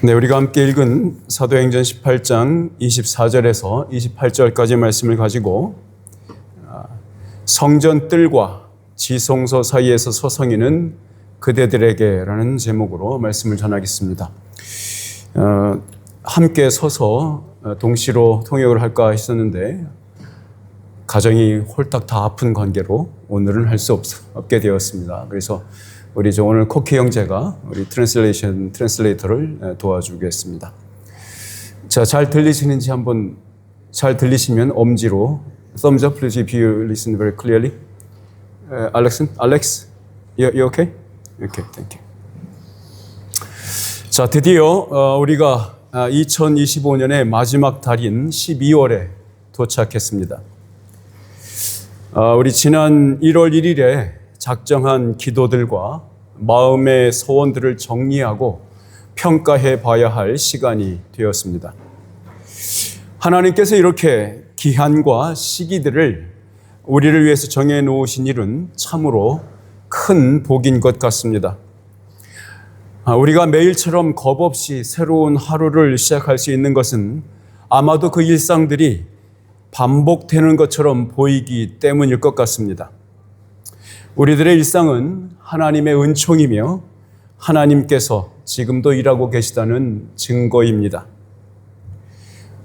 네, 우리가 함께 읽은 사도행전 18장 24절에서 28절까지 말씀을 가지고 성전 뜰과 지성소 사이에서 서성이는 그대들에게라는 제목으로 말씀을 전하겠습니다. 함께 서서 동시로 통역을 할까 했었는데 가정이 홀딱 다 아픈 관계로 오늘은 할 수 없게 되었습니다. 그래서 우리 오늘 코키 형제가 우리 트랜슬레이터를 도와주겠습니다. 자, 잘 들리시는지 한번, 잘 들리시면 엄지로 thumbs up please if you listen very clearly. Alex, you okay? Okay, thank you. 자, 드디어 우리가 2025년의 마지막 달인 12월에 도착했습니다. 우리 지난 1월 1일에 작정한 기도들과 마음의 소원들을 정리하고 평가해 봐야 할 시간이 되었습니다. 하나님께서 이렇게 기한과 시기들을 우리를 위해서 정해 놓으신 일은 참으로 큰 복인 것 같습니다. 우리가 매일처럼 겁없이 새로운 하루를 시작할 수 있는 것은 아마도 그 일상들이 반복되는 것처럼 보이기 때문일 것 같습니다. 우리들의 일상은 하나님의 은총이며 하나님께서 지금도 일하고 계시다는 증거입니다.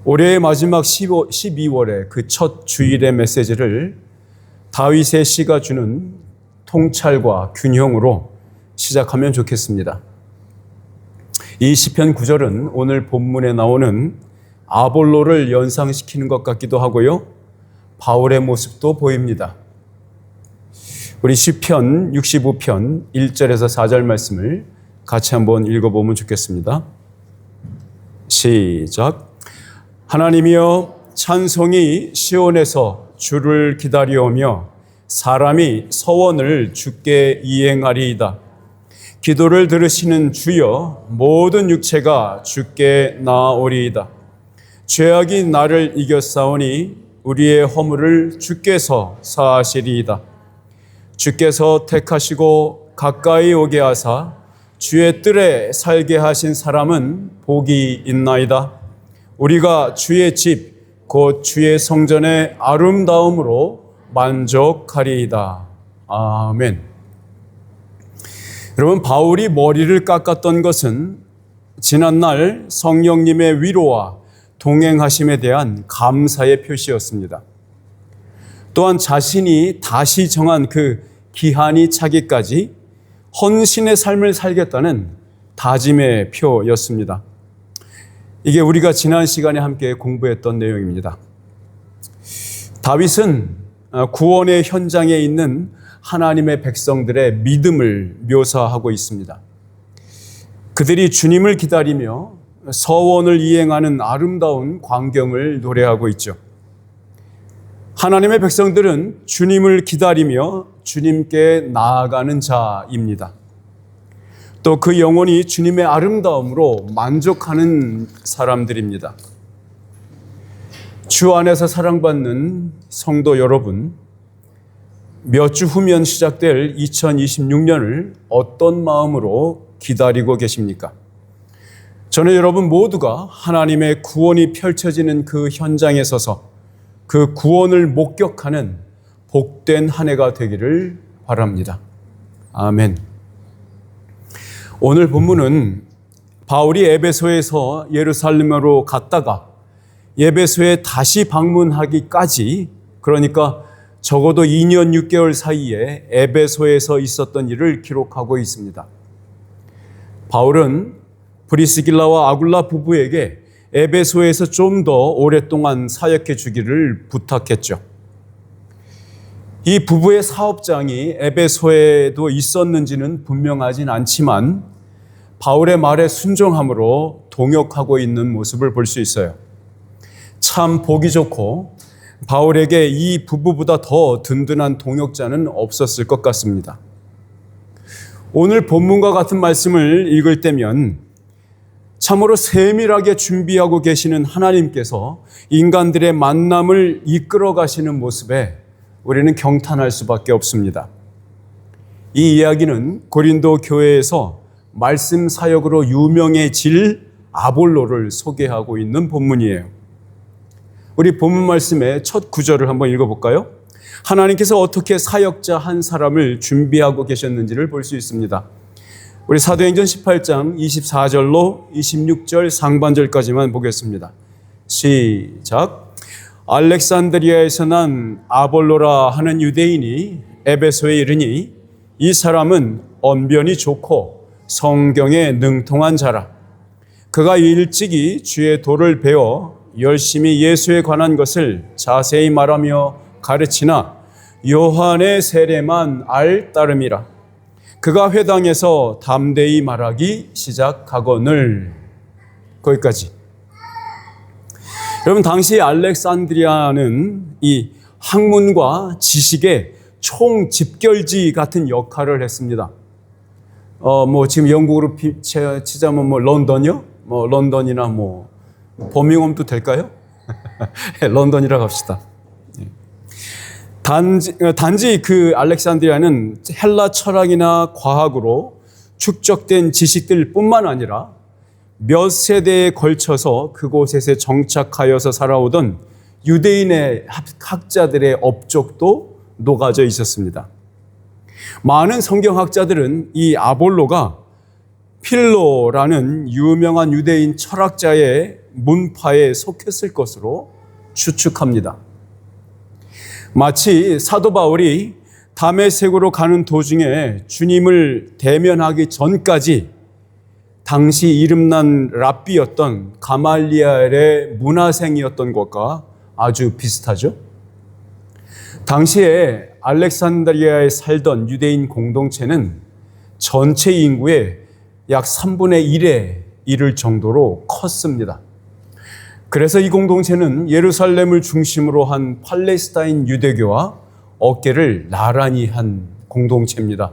올해의 마지막 12월의 그 첫 주일의 메시지를 다윗의 시가 주는 통찰과 균형으로 시작하면 좋겠습니다. 이 시편 9절은 오늘 본문에 나오는 아볼로를 연상시키는 것 같기도 하고요. 바울의 모습도 보입니다. 우리 시편 65편 1절에서 4절 말씀을 같이 한번 읽어보면 좋겠습니다. 시작. 하나님이여, 찬송이 시온에서 주를 기다려오며 사람이 서원을 주께 이행하리이다. 기도를 들으시는 주여, 모든 육체가 주께 나아오리이다. 죄악이 나를 이겼사오니 우리의 허물을 주께서 사하시리이다. 주께서 택하시고 가까이 오게 하사 주의 뜰에 살게 하신 사람은 복이 있나이다. 우리가 주의 집 곧 주의 성전의 아름다움으로 만족하리이다. 아멘. 여러분, 바울이 머리를 깎았던 것은 지난날 성령님의 위로와 동행하심에 대한 감사의 표시였습니다. 또한 자신이 다시 정한 그 기한이 차기까지 헌신의 삶을 살겠다는 다짐의 표였습니다. 이게 우리가 지난 시간에 함께 공부했던 내용입니다. 다윗은 구원의 현장에 있는 하나님의 백성들의 믿음을 묘사하고 있습니다. 그들이 주님을 기다리며 서원을 이행하는 아름다운 광경을 노래하고 있죠. 하나님의 백성들은 주님을 기다리며 주님께 나아가는 자입니다. 또 그 영혼이 주님의 아름다움으로 만족하는 사람들입니다. 주 안에서 사랑받는 성도 여러분, 몇 주 후면 시작될 2026년을 어떤 마음으로 기다리고 계십니까? 저는 여러분 모두가 하나님의 구원이 펼쳐지는 그 현장에 서서 그 구원을 목격하는 복된 한 해가 되기를 바랍니다. 아멘. 오늘 본문은 바울이 에베소에서 예루살렘으로 갔다가 에베소에 다시 방문하기까지, 그러니까 적어도 2년 6개월 사이에 에베소에서 있었던 일을 기록하고 있습니다. 바울은 브리스길라와 아굴라 부부에게 에베소에서 좀 더 오랫동안 사역해 주기를 부탁했죠. 이 부부의 사업장이 에베소에도 있었는지는 분명하진 않지만 바울의 말에 순종함으로 동역하고 있는 모습을 볼 수 있어요. 참 보기 좋고 바울에게 이 부부보다 더 든든한 동역자는 없었을 것 같습니다. 오늘 본문과 같은 말씀을 읽을 때면 참으로 세밀하게 준비하고 계시는 하나님께서 인간들의 만남을 이끌어 가시는 모습에 우리는 경탄할 수밖에 없습니다. 이 이야기는 고린도 교회에서 말씀 사역으로 유명해질 아볼로를 소개하고 있는 본문이에요. 우리 본문 말씀의 첫 구절을 한번 읽어볼까요? 하나님께서 어떻게 사역자 한 사람을 준비하고 계셨는지를 볼 수 있습니다. 우리 사도행전 18장 24절로 26절 상반절까지만 보겠습니다. 시작. 알렉산드리아에서 난 아볼로라 하는 유대인이 에베소에 이르니 이 사람은 언변이 좋고 성경에 능통한 자라. 그가 일찍이 주의 도를 배워 열심히 예수에 관한 것을 자세히 말하며 가르치나 요한의 세례만 알 따름이라. 그가 회당에서 담대히 말하기 시작하거늘. 거기까지. 여러분, 당시 알렉산드리아는 이 학문과 지식의 총집결지 같은 역할을 했습니다. 지금 영국으로 치자면 런던이요? 런던이나 버밍엄도 될까요? 런던이라고 합시다. 단지 그 알렉산드리아는 헬라 철학이나 과학으로 축적된 지식들 뿐만 아니라 몇 세대에 걸쳐서 그곳에서 정착하여서 살아오던 유대인의 학자들의 업적도 녹아져 있었습니다. 많은 성경학자들은 이 아볼로가 필로라는 유명한 유대인 철학자의 문파에 속했을 것으로 추측합니다. 마치 사도 바울이 다메섹으로 가는 도중에 주님을 대면하기 전까지 당시 이름난 랍비였던 가말리엘의 문화생이었던 것과 아주 비슷하죠. 당시에 알렉산드리아에 살던 유대인 공동체는 전체 인구의 약 3분의 1에 이를 정도로 컸습니다. 그래서 이 공동체는 예루살렘을 중심으로 한 팔레스타인 유대교와 어깨를 나란히 한 공동체입니다.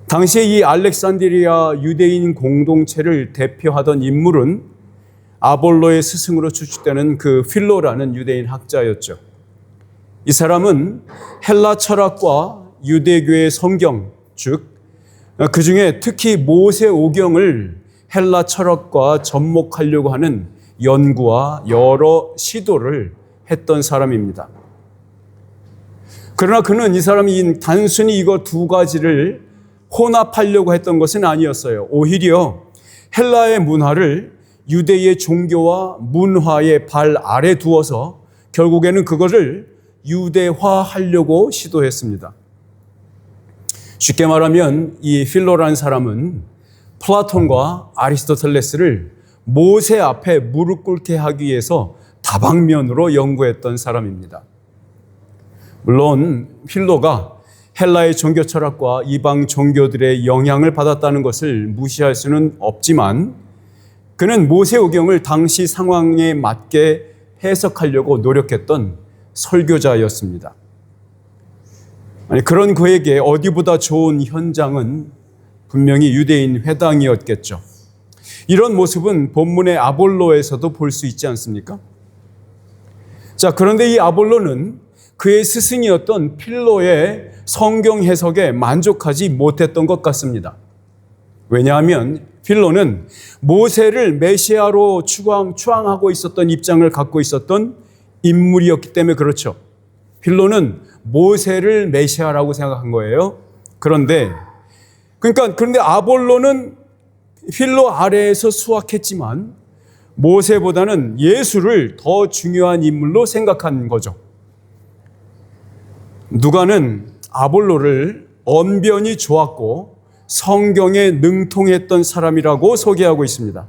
당시에 이 알렉산드리아 유대인 공동체를 대표하던 인물은 아볼로의 스승으로 추측되는 그 필로라는 유대인 학자였죠. 이 사람은 헬라 철학과 유대교의 성경, 즉 그 중에 특히 모세오경을 헬라 철학과 접목하려고 하는 연구와 여러 시도를 했던 사람입니다. 그러나 그는 이 사람이 단순히 이거 두 가지를 혼합하려고 했던 것은 아니었어요. 오히려 헬라의 문화를 유대의 종교와 문화의 발 아래 두어서 결국에는 그것을 유대화하려고 시도했습니다. 쉽게 말하면 이 필로라는 사람은 플라톤과 아리스토텔레스를 모세 앞에 무릎 꿇게 하기 위해서 다방면으로 연구했던 사람입니다. 물론 필로가 헬라의 종교 철학과 이방 종교들의 영향을 받았다는 것을 무시할 수는 없지만 그는 모세오경을 당시 상황에 맞게 해석하려고 노력했던 설교자였습니다. 그런 그에게 어디보다 좋은 현장은 분명히 유대인 회당이었겠죠. 이런 모습은 본문의 아볼로에서도 볼 수 있지 않습니까? 자, 그런데 이 아볼로는 그의 스승이었던 필로의 성경 해석에 만족하지 못했던 것 같습니다. 왜냐하면 필로는 모세를 메시아로 추앙하고 있었던 입장을 갖고 있었던 인물이었기 때문에 그렇죠. 필로는 모세를 메시아라고 생각한 거예요. 그런데 아볼로는 필로 아래에서 수학했지만 모세보다는 예수를 더 중요한 인물로 생각한 거죠. 누가는 아볼로를 언변이 좋았고 성경에 능통했던 사람이라고 소개하고 있습니다.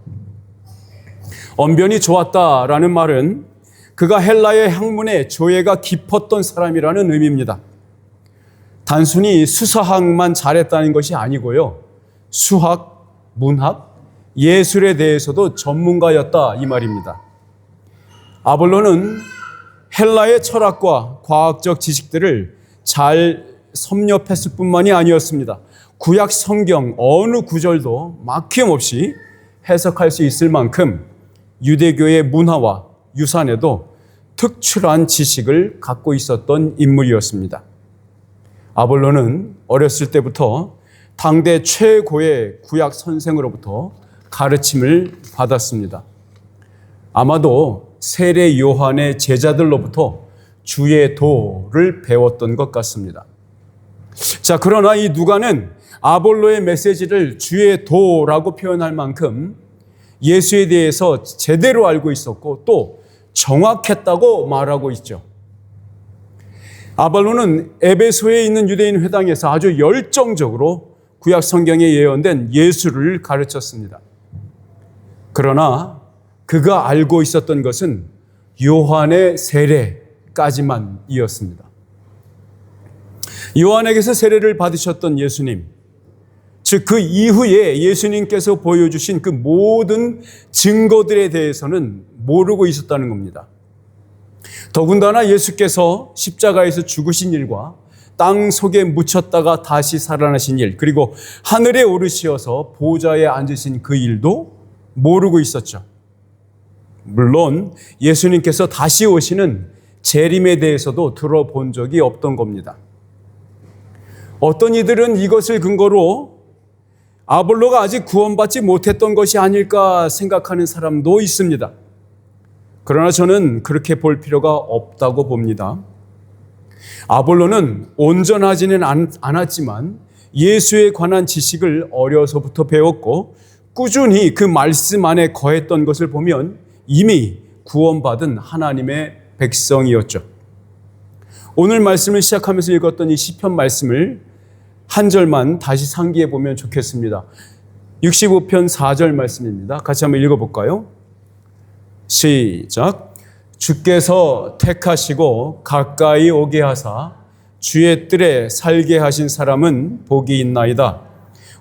언변이 좋았다라는 말은 그가 헬라의 학문에 조예가 깊었던 사람이라는 의미입니다. 단순히 수사학만 잘했다는 것이 아니고요. 수학, 문학, 예술에 대해서도 전문가였다 이 말입니다. 아볼로는 헬라의 철학과 과학적 지식들을 잘 섭렵했을 뿐만이 아니었습니다. 구약 성경 어느 구절도 막힘없이 해석할 수 있을 만큼 유대교의 문화와 유산에도 특출한 지식을 갖고 있었던 인물이었습니다. 아볼로는 어렸을 때부터 당대 최고의 구약 선생으로부터 가르침을 받았습니다. 아마도 세례 요한의 제자들로부터 주의 도를 배웠던 것 같습니다. 자, 그러나 이 누가는 아볼로의 메시지를 주의 도라고 표현할 만큼 예수에 대해서 제대로 알고 있었고 또 정확했다고 말하고 있죠. 아볼로는 에베소에 있는 유대인 회당에서 아주 열정적으로 구약 성경에 예언된 예수를 가르쳤습니다. 그러나 그가 알고 있었던 것은 요한의 세례까지만이었습니다. 요한에게서 세례를 받으셨던 예수님, 즉 그 이후에 예수님께서 보여주신 그 모든 증거들에 대해서는 모르고 있었다는 겁니다. 더군다나 예수께서 십자가에서 죽으신 일과 땅 속에 묻혔다가 다시 살아나신 일, 그리고 하늘에 오르시어서 보좌에 앉으신 그 일도 모르고 있었죠. 물론 예수님께서 다시 오시는 재림에 대해서도 들어본 적이 없던 겁니다. 어떤 이들은 이것을 근거로 아볼로가 아직 구원받지 못했던 것이 아닐까 생각하는 사람도 있습니다. 그러나 저는 그렇게 볼 필요가 없다고 봅니다. 아볼로는 온전하지는 않았지만 예수에 관한 지식을 어려서부터 배웠고 꾸준히 그 말씀 안에 거했던 것을 보면 이미 구원받은 하나님의 백성이었죠. 오늘 말씀을 시작하면서 읽었던 이 시편 말씀을 한 절만 다시 상기해 보면 좋겠습니다. 65편 4절 말씀입니다. 같이 한번 읽어볼까요? 시작. 주께서 택하시고 가까이 오게 하사 주의 뜰에 살게 하신 사람은 복이 있나이다.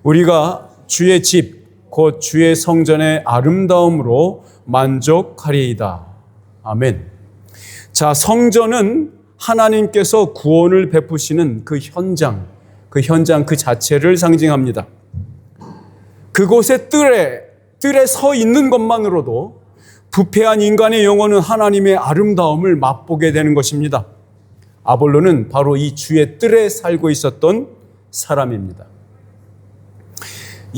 우리가 주의 집 곧 주의 성전의 아름다움으로 만족하리이다. 아멘. 자, 성전은 하나님께서 구원을 베푸시는 그 현장 그 자체를 상징합니다. 그곳의 뜰에 서 있는 것만으로도 부패한 인간의 영혼은 하나님의 아름다움을 맛보게 되는 것입니다. 아볼로는 바로 이 주의 뜰에 살고 있었던 사람입니다.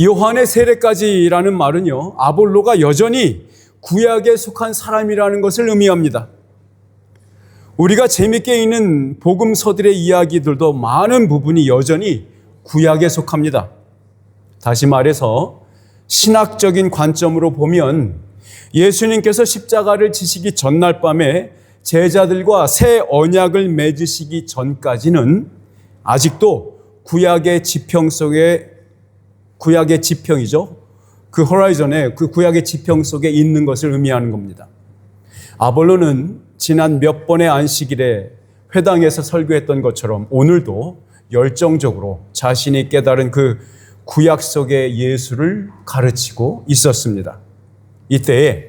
요한의 세례까지라는 말은요, 아볼로가 여전히 구약에 속한 사람이라는 것을 의미합니다. 우리가 재밌게 읽는 복음서들의 이야기들도 많은 부분이 여전히 구약에 속합니다. 다시 말해서 신학적인 관점으로 보면 예수님께서 십자가를 지시기 전날 밤에 제자들과 새 언약을 맺으시기 전까지는 아직도 구약의 지평이죠. 그 호라이전에 그 구약의 지평 속에 있는 것을 의미하는 겁니다. 아볼로는 지난 몇 번의 안식일에 회당에서 설교했던 것처럼 오늘도 열정적으로 자신이 깨달은 그 구약 속의 예수를 가르치고 있었습니다. 이때에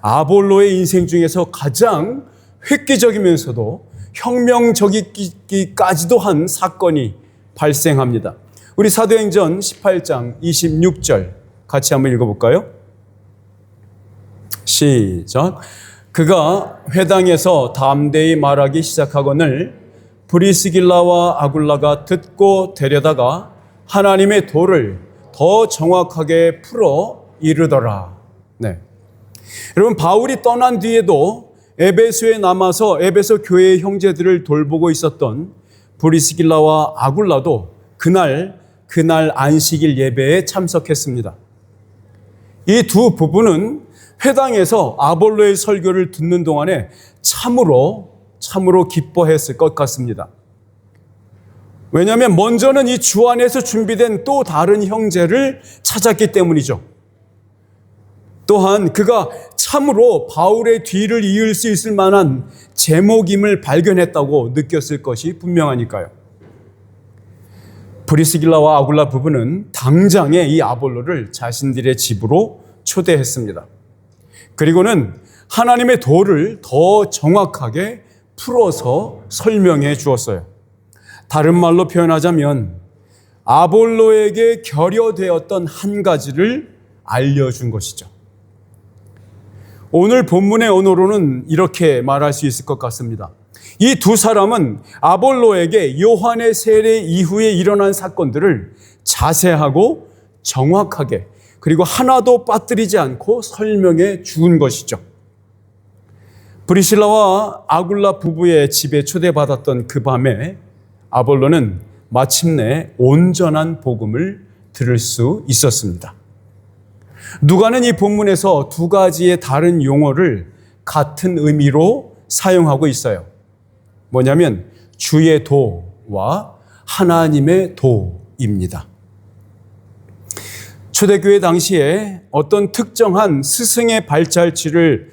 아볼로의 인생 중에서 가장 획기적이면서도 혁명적이기까지도 한 사건이 발생합니다. 우리 사도행전 18장 26절 같이 한번 읽어볼까요? 시작. 그가 회당에서 담대히 말하기 시작하거늘 브리스길라와 아굴라가 듣고 데려다가 하나님의 도를 더 정확하게 풀어 이르더라. 네. 여러분, 바울이 떠난 뒤에도 에베소에 남아서 에베소 교회의 형제들을 돌보고 있었던 브리스길라와 아굴라도 그날 안식일 예배에 참석했습니다. 이 두 부부는 회당에서 아볼로의 설교를 듣는 동안에 참으로 기뻐했을 것 같습니다. 왜냐하면 먼저는 이 주 안에서 준비된 또 다른 형제를 찾았기 때문이죠. 또한 그가 참으로 바울의 뒤를 이을 수 있을 만한 제목임을 발견했다고 느꼈을 것이 분명하니까요. 브리스길라와 아굴라 부부는 당장에 이 아볼로를 자신들의 집으로 초대했습니다. 그리고는 하나님의 도를 더 정확하게 풀어서 설명해 주었어요. 다른 말로 표현하자면 아볼로에게 결여되었던 한 가지를 알려준 것이죠. 오늘 본문의 언어로는 이렇게 말할 수 있을 것 같습니다. 이 두 사람은 아볼로에게 요한의 세례 이후에 일어난 사건들을 자세하고 정확하게 그리고 하나도 빠뜨리지 않고 설명해 준 것이죠. 브리실라와 아굴라 부부의 집에 초대받았던 그 밤에 아볼로는 마침내 온전한 복음을 들을 수 있었습니다. 누가는 이 본문에서 두 가지의 다른 용어를 같은 의미로 사용하고 있어요. 뭐냐면 주의 도와 하나님의 도입니다. 초대교회 당시에 어떤 특정한 스승의 발자취를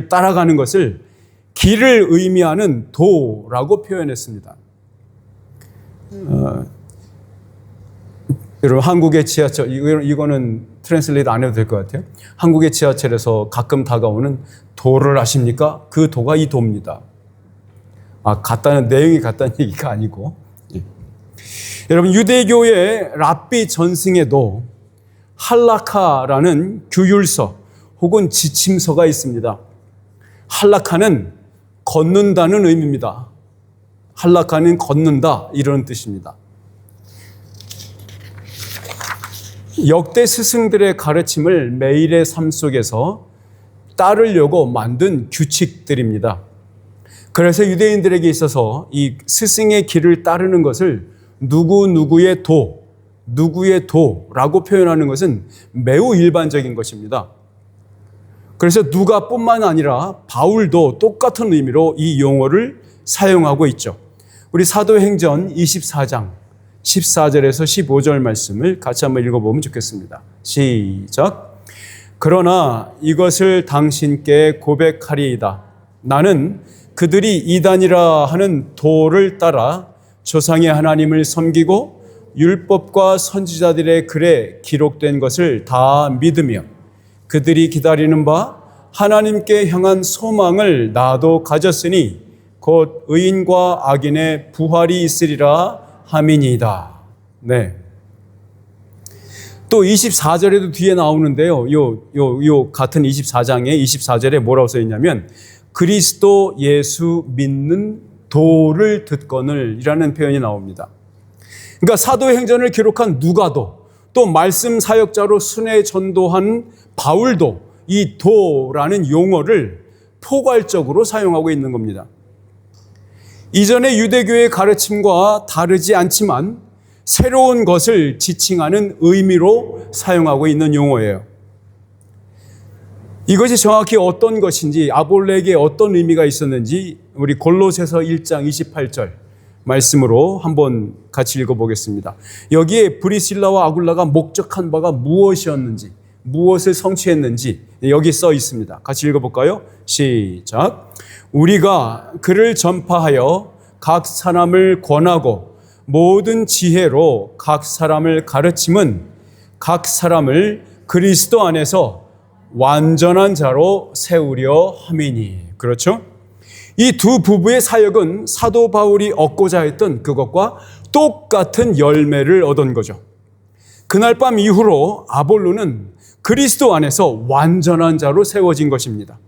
따라가는 것을 길을 의미하는 도라고 표현했습니다. 여러분 한국의 지하철, 이거는 트랜슬레이트 안 해도 될 것 같아요. 한국의 지하철에서 가끔 다가오는 도를 아십니까? 그 도가 이 도입니다. 내용이 같다는 얘기가 아니고. 예. 여러분 유대교의 랍비 전승에도 할라카라는 규율서 혹은 지침서가 있습니다. 할라카는 걷는다는 의미입니다. 할라카는 걷는다 이런 뜻입니다. 역대 스승들의 가르침을 매일의 삶 속에서 따르려고 만든 규칙들입니다. 그래서 유대인들에게 있어서 이 스승의 길을 따르는 것을 누구의 도라고 표현하는 것은 매우 일반적인 것입니다. 그래서 누가뿐만 아니라 바울도 똑같은 의미로 이 용어를 사용하고 있죠. 우리 사도행전 24장 14절에서 15절 말씀을 같이 한번 읽어보면 좋겠습니다. 시작. 그러나 이것을 당신께 고백하리이다. 나는 그들이 이단이라 하는 도를 따라 조상의 하나님을 섬기고 율법과 선지자들의 글에 기록된 것을 다 믿으며 그들이 기다리는 바 하나님께 향한 소망을 나도 가졌으니 곧 의인과 악인의 부활이 있으리라 함이니이다. 네. 또 24절에도 뒤에 나오는데요. 요 같은 24장의 24절에 뭐라고 써 있냐면 그리스도 예수 믿는 도를 듣거늘 이라는 표현이 나옵니다. 그러니까 사도행전을 기록한 누가도 또 말씀 사역자로 순회 전도한 바울도 이 도라는 용어를 포괄적으로 사용하고 있는 겁니다. 이전의 유대교의 가르침과 다르지 않지만 새로운 것을 지칭하는 의미로 사용하고 있는 용어예요. 이것이 정확히 어떤 것인지, 아볼로에게 어떤 의미가 있었는지 우리 골로새서 1장 28절 말씀으로 한번 같이 읽어보겠습니다. 여기에 브리실라와 아굴라가 목적한 바가 무엇이었는지, 무엇을 성취했는지 여기 써 있습니다. 같이 읽어볼까요? 시작. 우리가 그를 전파하여 각 사람을 권하고 모든 지혜로 각 사람을 가르침은 각 사람을 그리스도 안에서 완전한 자로 세우려 함이니. 그렇죠? 이 두 부부의 사역은 사도 바울이 얻고자 했던 그것과 똑같은 열매를 얻은 거죠. 그날 밤 이후로 아볼로는 그리스도 안에서 완전한 자로 세워진 것입니다.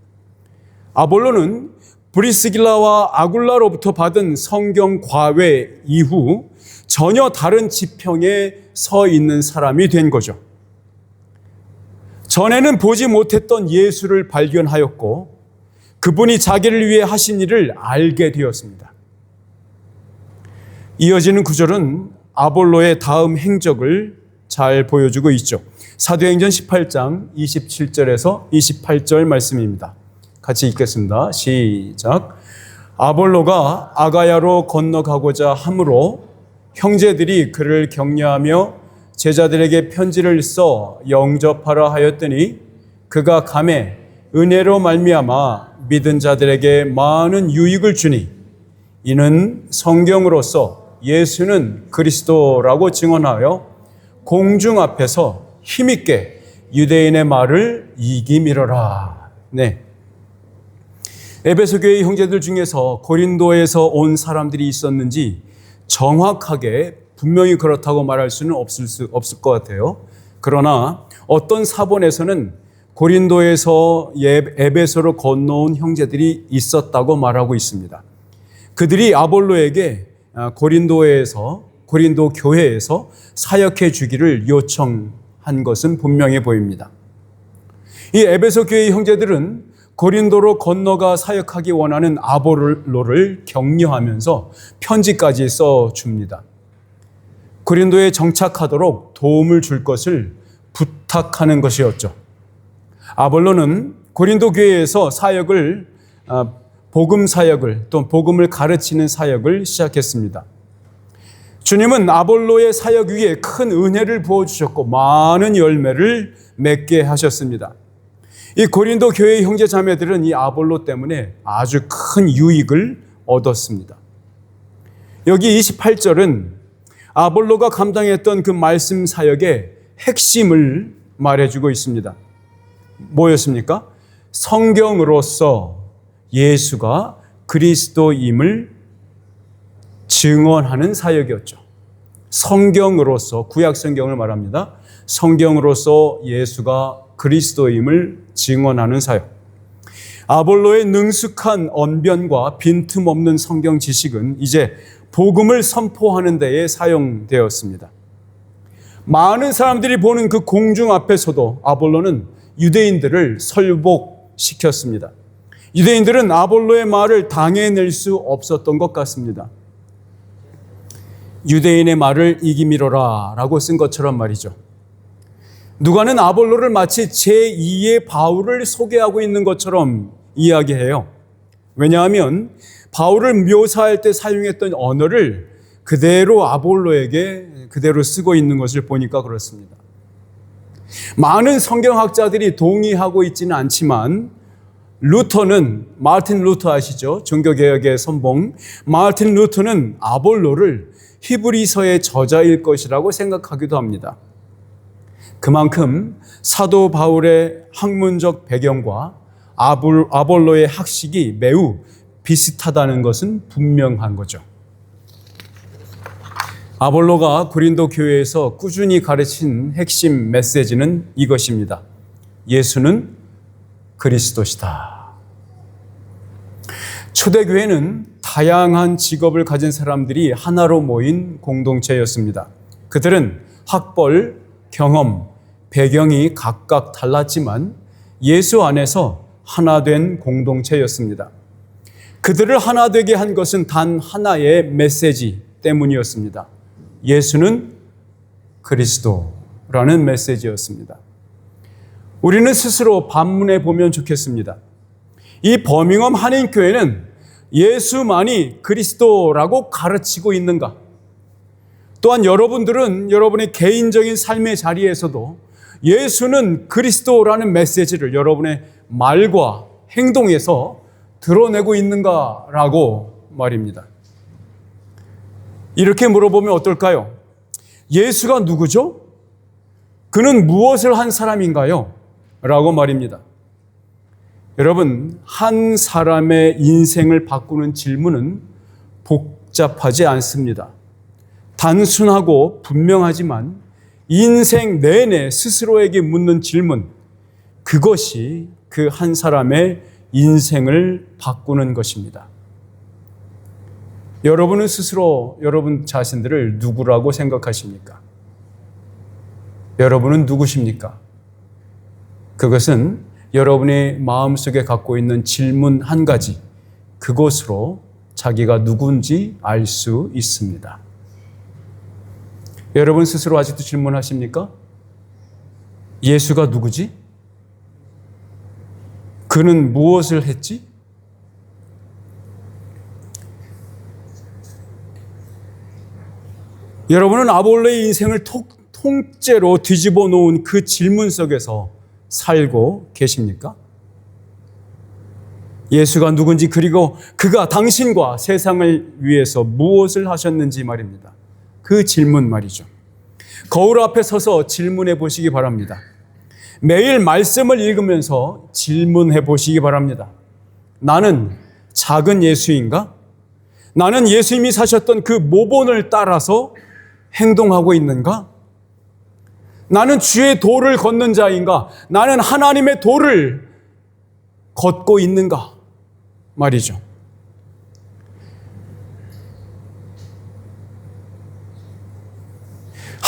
아볼로는 브리스길라와 아굴라로부터 받은 성경 과외 이후 전혀 다른 지평에 서 있는 사람이 된 거죠. 전에는 보지 못했던 예수를 발견하였고 그분이 자기를 위해 하신 일을 알게 되었습니다. 이어지는 구절은 아볼로의 다음 행적을 잘 보여주고 있죠. 사도행전 18장 27절에서 28절 말씀입니다. 같이 읽겠습니다. 시작. 아볼로가 아가야로 건너가고자 하므로 형제들이 그를 격려하며 제자들에게 편지를 써 영접하라 하였더니 그가 감에 은혜로 말미암아 믿은 자들에게 많은 유익을 주니 이는 성경으로서 예수는 그리스도라고 증언하여 공중 앞에서 힘있게 유대인의 말을 이기미러라. 네. 에베소 교회의 형제들 중에서 고린도에서 온 사람들이 있었는지 정확하게 분명히 그렇다고 말할 수는 없을 것 같아요. 그러나 어떤 사본에서는 고린도에서 에베소로 건너온 형제들이 있었다고 말하고 있습니다. 그들이 아볼로에게 고린도에서 고린도 교회에서 사역해 주기를 요청한 것은 분명해 보입니다. 이 에베소 교회 형제들은 고린도로 건너가 사역하기 원하는 아볼로를 격려하면서 편지까지 써줍니다. 고린도에 정착하도록 도움을 줄 것을 부탁하는 것이었죠. 아볼로는 고린도 교회에서 복음 사역을 또 복음을 가르치는 사역을 시작했습니다. 주님은 아볼로의 사역 위에 큰 은혜를 부어주셨고 많은 열매를 맺게 하셨습니다. 이 고린도 교회 형제 자매들은 이 아볼로 때문에 아주 큰 유익을 얻었습니다. 여기 28절은 아볼로가 감당했던 그 말씀 사역의 핵심을 말해주고 있습니다. 뭐였습니까? 성경으로서 예수가 그리스도임을 증언하는 사역이었죠. 성경으로서, 구약 성경을 말합니다. 성경으로서 예수가 그리스도임을 증언하는 사역. 아볼로의 능숙한 언변과 빈틈없는 성경 지식은 이제 복음을 선포하는 데에 사용되었습니다. 많은 사람들이 보는 그 공중 앞에서도 아볼로는 유대인들을 설복시켰습니다. 유대인들은 아볼로의 말을 당해낼 수 없었던 것 같습니다. 유대인의 말을 이기미로라 라고 쓴 것처럼 말이죠. 누가는 아볼로를 마치 제2의 바울을 소개하고 있는 것처럼 이야기해요. 왜냐하면 바울을 묘사할 때 사용했던 언어를 그대로 아볼로에게 그대로 쓰고 있는 것을 보니까 그렇습니다. 많은 성경학자들이 동의하고 있지는 않지만 마르틴 루터 아시죠? 종교개혁의 선봉 마르틴 루터는 아볼로를 히브리서의 저자일 것이라고 생각하기도 합니다. 그만큼 사도 바울의 학문적 배경과 아볼로의 학식이 매우 비슷하다는 것은 분명한 거죠. 아볼로가 고린도 교회에서 꾸준히 가르친 핵심 메시지는 이것입니다. 예수는 그리스도시다. 초대교회는 다양한 직업을 가진 사람들이 하나로 모인 공동체였습니다. 그들은 학벌, 경험, 배경이 각각 달랐지만 예수 안에서 하나 된 공동체였습니다. 그들을 하나 되게 한 것은 단 하나의 메시지 때문이었습니다. 예수는 그리스도라는 메시지였습니다. 우리는 스스로 반문해 보면 좋겠습니다. 이 버밍엄 한인교회는 예수만이 그리스도라고 가르치고 있는가? 또한 여러분들은 여러분의 개인적인 삶의 자리에서도 예수는 그리스도라는 메시지를 여러분의 말과 행동에서 드러내고 있는가라고 말입니다. 이렇게 물어보면 어떨까요? 예수가 누구죠? 그는 무엇을 한 사람인가요? 라고 말입니다. 여러분, 한 사람의 인생을 바꾸는 질문은 복잡하지 않습니다. 단순하고 분명하지만 인생 내내 스스로에게 묻는 질문, 그것이 그 한 사람의 인생을 바꾸는 것입니다. 여러분은 스스로 여러분 자신들을 누구라고 생각하십니까? 여러분은 누구십니까? 그것은 여러분의 마음속에 갖고 있는 질문 한 가지, 그것으로 자기가 누군지 알 수 있습니다. 여러분 스스로 아직도 질문하십니까? 예수가 누구지? 그는 무엇을 했지? 여러분은 아볼로의 인생을 통째로 뒤집어 놓은 그 질문 속에서 살고 계십니까? 예수가 누군지, 그리고 그가 당신과 세상을 위해서 무엇을 하셨는지 말입니다. 그 질문 말이죠. 거울 앞에 서서 질문해 보시기 바랍니다. 매일 말씀을 읽으면서 질문해 보시기 바랍니다. 나는 작은 예수인가? 나는 예수님이 사셨던 그 모본을 따라서 행동하고 있는가? 나는 주의 도를 걷는 자인가? 나는 하나님의 도를 걷고 있는가? 말이죠.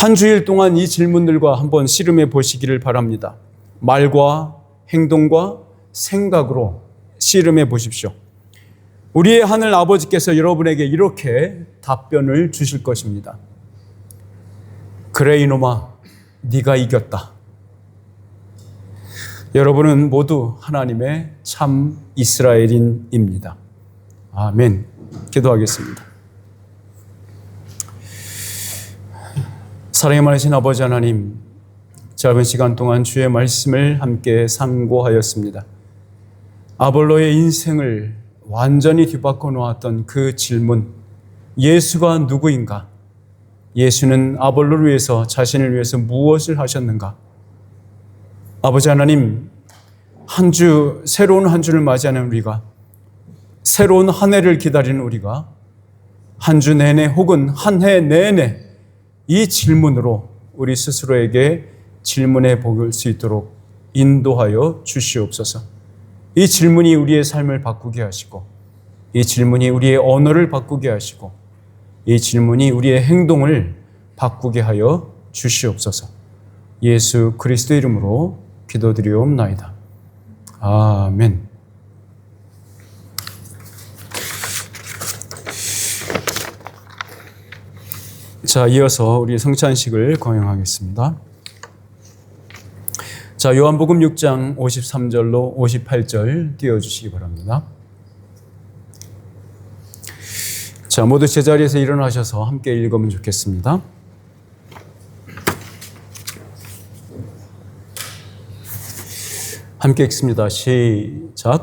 한 주일 동안 이 질문들과 한번 씨름해 보시기를 바랍니다. 말과 행동과 생각으로 씨름해 보십시오. 우리의 하늘 아버지께서 여러분에게 이렇게 답변을 주실 것입니다. 그래 이놈아, 네가 이겼다. 여러분은 모두 하나님의 참 이스라엘인입니다. 아멘. 기도하겠습니다. 사랑이 많으신 아버지 하나님, 짧은 시간 동안 주의 말씀을 함께 상고하였습니다. 아볼로의 인생을 완전히 뒤바꿔 놓았던 그 질문, 예수가 누구인가? 예수는 아볼로를 위해서, 자신을 위해서 무엇을 하셨는가? 아버지 하나님, 새로운 한 주를 맞이하는 우리가, 새로운 한 해를 기다리는 우리가 한 주 내내 혹은 한 해 내내 이 질문으로 우리 스스로에게 질문해 볼 수 있도록 인도하여 주시옵소서. 이 질문이 우리의 삶을 바꾸게 하시고, 이 질문이 우리의 언어를 바꾸게 하시고, 이 질문이 우리의 행동을 바꾸게 하여 주시옵소서. 예수 그리스도 이름으로 기도드리옵나이다. 아멘. 자, 이어서 우리 성찬식을 거행하겠습니다. 자, 요한복음 6장 53절로 58절 띄워주시기 바랍니다. 자, 모두 제자리에서 일어나셔서 함께 읽으면 좋겠습니다. 함께 읽습니다. 시작.